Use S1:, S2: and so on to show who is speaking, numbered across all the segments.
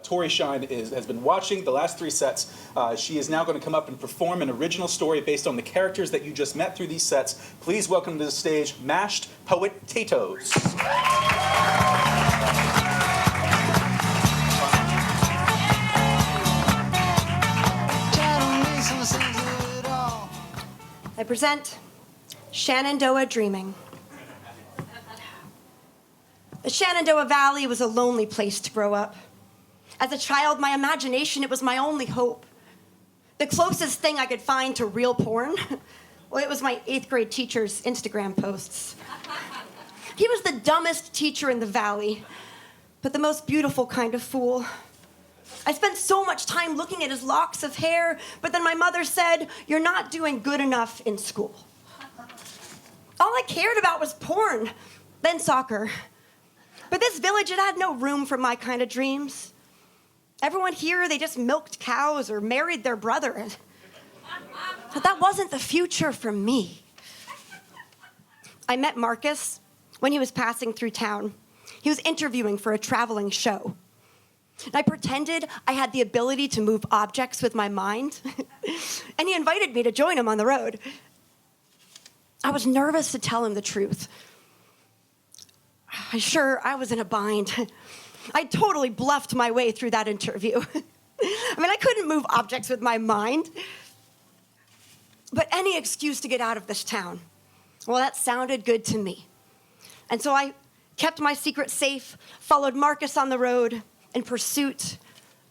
S1: Tori Shine has been watching the last 3 sets. She is now going to come up and perform an original story based on the characters that you just met through these sets. Please welcome to the stage Mashed Poet-tatoes.
S2: I present Shenandoah Dreaming. The Shenandoah Valley was a lonely place to grow up. As a child, my imagination, it was my only hope. The closest thing I could find to real porn, well, it was my 8th grade teacher's Instagram posts. He was the dumbest teacher in the valley, but the most beautiful kind of fool. I spent so much time looking at his locks of hair, but then my mother said, "You're not doing good enough in school." All I cared about was porn, then soccer. But this village, it had no room for my kind of dreams. Everyone here, they just milked cows or married their brother. But that wasn't the future for me. I met Marcus when he was passing through town. He was interviewing for a traveling show. I pretended I had the ability to move objects with my mind, and he invited me to join him on the road. I was nervous to tell him the truth. I was in a bind. I totally bluffed my way through that interview. I couldn't move objects with my mind. But any excuse to get out of this town, well, that sounded good to me. And so I kept my secret safe, followed Marcus on the road in pursuit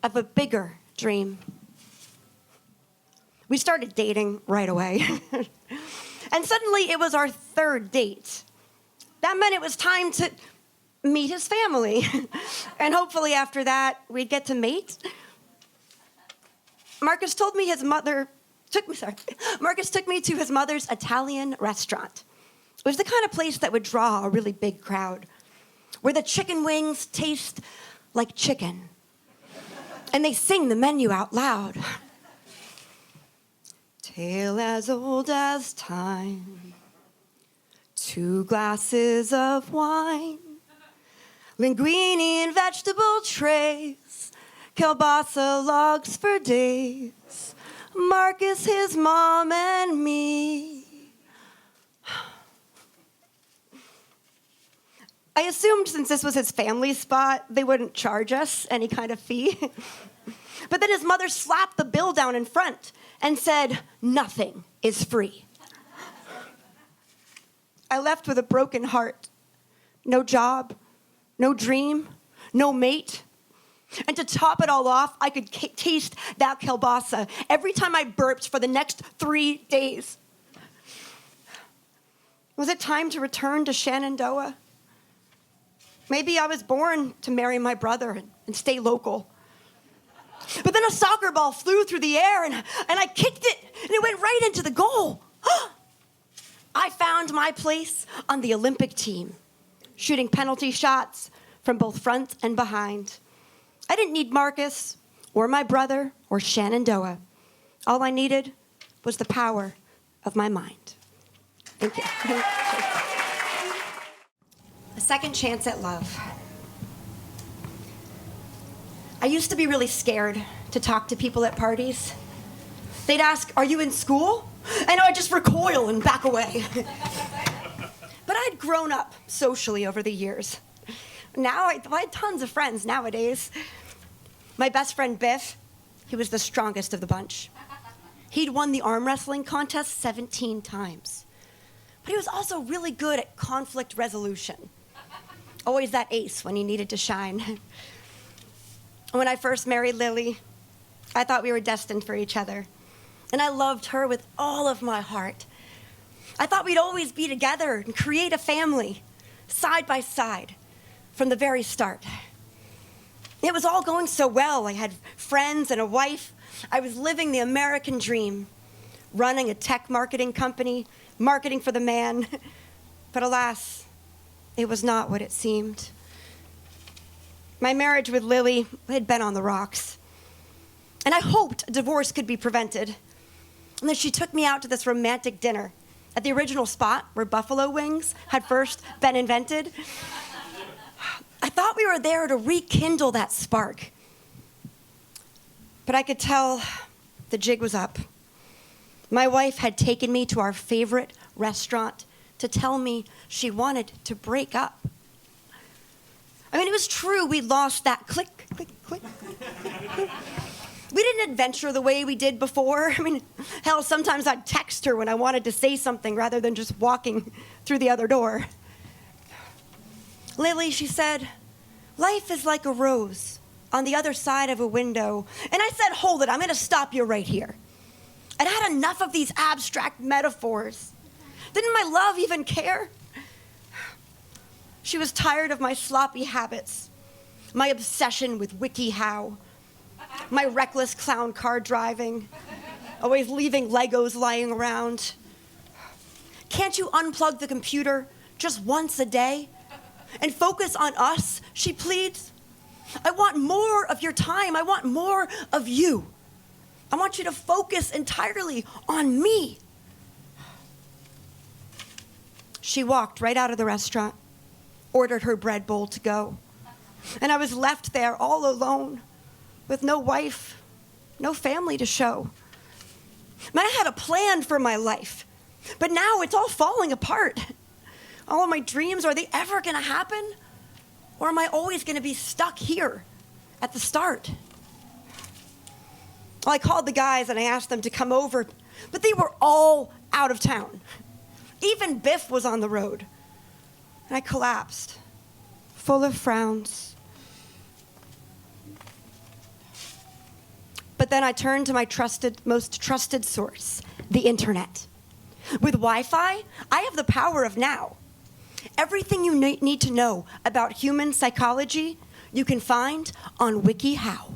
S2: of a bigger dream. We started dating right away. And suddenly it was our 3rd date. That meant it was time to meet his family. And hopefully after that, we'd get to mate. Marcus took me to his mother's Italian restaurant. It was the kind of place that would draw a really big crowd, where the chicken wings taste like chicken, and they sing the menu out loud. Tale as old as time, 2 glasses of wine, linguine and vegetable trays, kielbasa logs for days, Marcus, his mom, and me. I assumed since this was his family spot, they wouldn't charge us any kind of fee. But then his mother slapped the bill down in front and said, "Nothing is free." I left with a broken heart. No job, no dream, no mate. And to top it all off, I could taste that kielbasa every time I burped for the next 3 days. Was it time to return to Shenandoah? Maybe I was born to marry my brother and stay local. But then a soccer ball flew through the air and I kicked it and it went right into the goal. I found my place on the Olympic team, shooting penalty shots from both front and behind. I didn't need Marcus or my brother or Shenandoah. All I needed was the power of my mind. Thank you. A second chance at love. I used to be really scared to talk to people at parties. They'd ask, "Are you in school?" And I'd just recoil and back away. But I'd grown up socially over the years. Now I had tons of friends nowadays. My best friend Biff, he was the strongest of the bunch. He'd won the arm wrestling contest 17 times. But he was also really good at conflict resolution. Always that ace when he needed to shine. When I first married Lily, I thought we were destined for each other. And I loved her with all of my heart. I thought we'd always be together and create a family, side by side, from the very start. It was all going so well. I had friends and a wife. I was living the American dream, running a tech marketing company, marketing for the man. But alas, it was not what it seemed. My marriage with Lily had been on the rocks. And I hoped a divorce could be prevented. And then she took me out to this romantic dinner at the original spot where buffalo wings had first been invented. I thought we were there to rekindle that spark. But I could tell the jig was up. My wife had taken me to our favorite restaurant to tell me she wanted to break up. I mean, it was true we'd lost that click, click, click. We didn't adventure the way we did before. I mean, hell, sometimes I'd text her when I wanted to say something rather than just walking through the other door. Lily, she said, life is like a rose on the other side of a window. And I said, hold it, I'm going to stop you right here. I'd had enough of these abstract metaphors. Didn't my love even care? She was tired of my sloppy habits, my obsession with WikiHow, my reckless clown car driving, always leaving Legos lying around. Can't you unplug the computer just once a day and focus on us, she pleads. I want more of your time. I want more of you. I want you to focus entirely on me. She walked right out of the restaurant, ordered her bread bowl to go, and I was left there all alone with no wife, no family to show. Man, I had a plan for my life, but now it's all falling apart. All of my dreams, are they ever going to happen? Or am I always going to be stuck here at the start? Well, I called the guys and I asked them to come over, but they were all out of town. Even Biff was on the road. And I collapsed, full of frowns. But then I turned to my most trusted source, the internet. With Wi-Fi, I have the power of now. Everything you need to know about human psychology, you can find on WikiHow.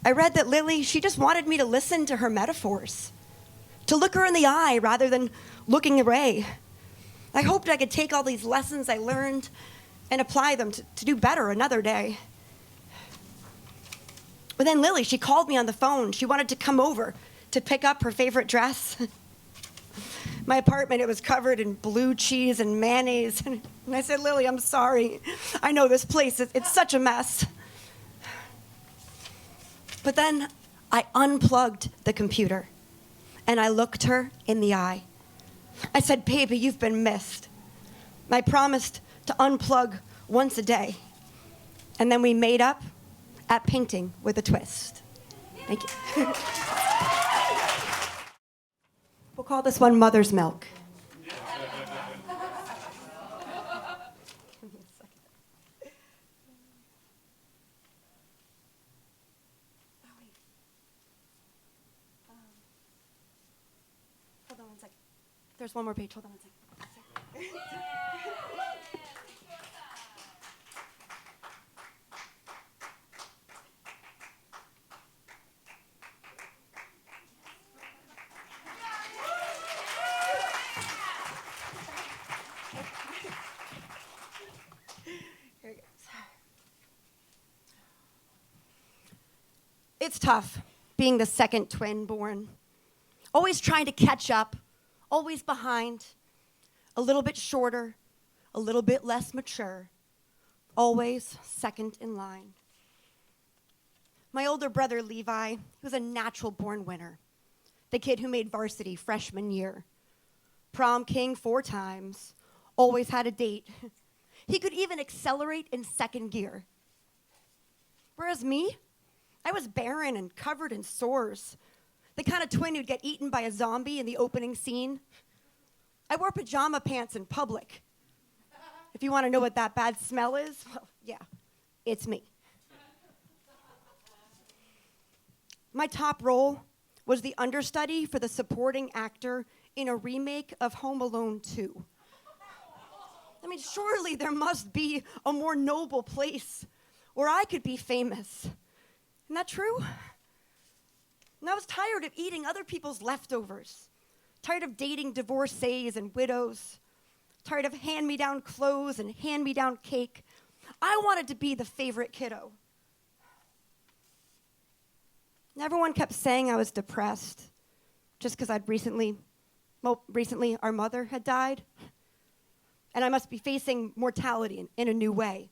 S2: I read that Lily, she just wanted me to listen to her metaphors, to look her in the eye rather than looking away. I hoped I could take all these lessons I learned and apply them to do better another day. But then Lily, she called me on the phone. She wanted to come over to pick up her favorite dress. My apartment, it was covered in blue cheese and mayonnaise. And I said, Lily, I'm sorry. I know this place, it's such a mess. But then I unplugged the computer and I looked her in the eye. I said, baby, you've been missed. I promised to unplug once a day. And then we made up at Painting with a Twist. Thank you. We'll call this one Mother's Milk. Hold on one second. There's one more page. Hold on one second. Here it goes. It's tough being the second twin born. Always trying to catch up, always behind, a little bit shorter, a little bit less mature, always second in line. My older brother, Levi, he was a natural-born winner, the kid who made varsity freshman year. Prom king 4 times, always had a date. He could even accelerate in second gear. Whereas me, I was barren and covered in sores, the kind of twin who'd get eaten by a zombie in the opening scene. I wore pajama pants in public. If you want to know what that bad smell is, well, yeah, it's me. My top role was the understudy for the supporting actor in a remake of Home Alone 2. I mean, surely there must be a more noble place where I could be famous. Isn't that true? And I was tired of eating other people's leftovers, tired of dating divorcees and widows, tired of hand-me-down clothes and hand-me-down cake. I wanted to be the favorite kiddo. And everyone kept saying I was depressed just because recently our mother had died. and I must be facing mortality in a new way.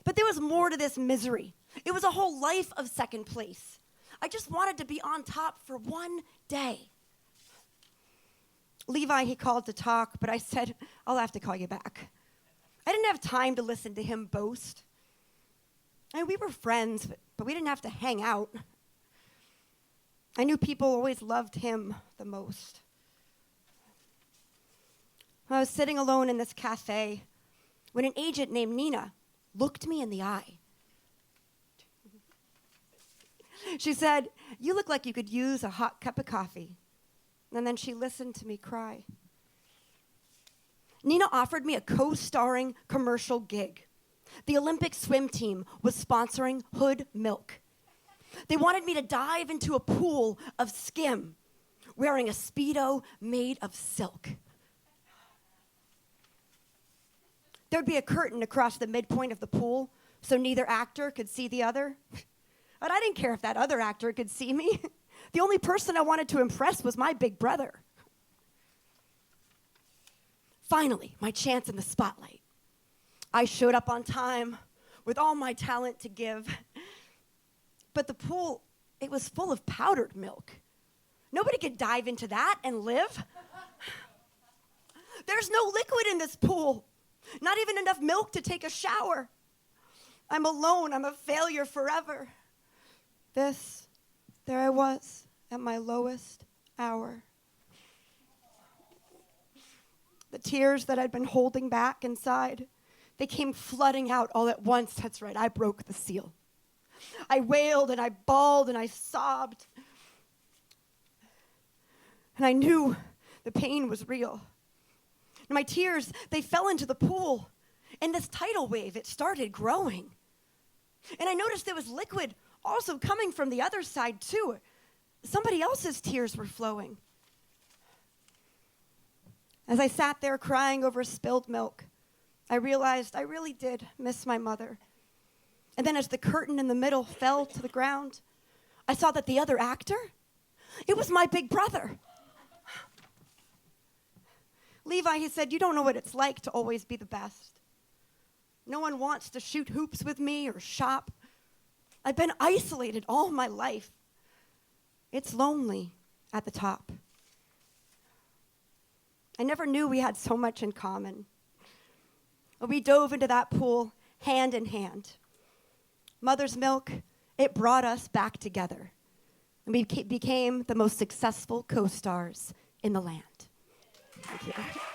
S2: But there was more to this misery. It was a whole life of second place. I just wanted to be on top for one day. Levi, he called to talk, but I said, I'll have to call you back. I didn't have time to listen to him boast. I mean, we were friends, but we didn't have to hang out. I knew people always loved him the most. I was sitting alone in this cafe when an agent named Nina looked me in the eye. She said, "You look like you could use a hot cup of coffee." And then she listened to me cry. Nina offered me a co-starring commercial gig. The Olympic swim team was sponsoring Hood Milk. They wanted me to dive into a pool of skim, wearing a Speedo made of silk. There'd be a curtain across the midpoint of the pool, so neither actor could see the other. But I didn't care if that other actor could see me. The only person I wanted to impress was my big brother. Finally, my chance in the spotlight. I showed up on time with all my talent to give. But the pool, it was full of powdered milk. Nobody could dive into that and live. There's no liquid in this pool. Not even enough milk to take a shower. I'm alone. I'm a failure forever. There I was at my lowest hour. The tears that I'd been holding back inside, they came flooding out all at once. That's right, I broke the seal. I wailed and I bawled and I sobbed. And I knew the pain was real. And my tears, they fell into the pool. And this tidal wave, it started growing. And I noticed there was liquid also coming from the other side too. Somebody else's tears were flowing. As I sat there crying over spilled milk, I realized I really did miss my mother. And then as the curtain in the middle fell to the ground, I saw that the other actor, it was my big brother. Levi, he said, "You don't know what it's like to always be the best. No one wants to shoot hoops with me or shop. I've been isolated all my life. It's lonely at the top." I never knew we had so much in common. We dove into that pool hand in hand. Mother's milk, it brought us back together. And we became the most successful co-stars in the land. Thank you.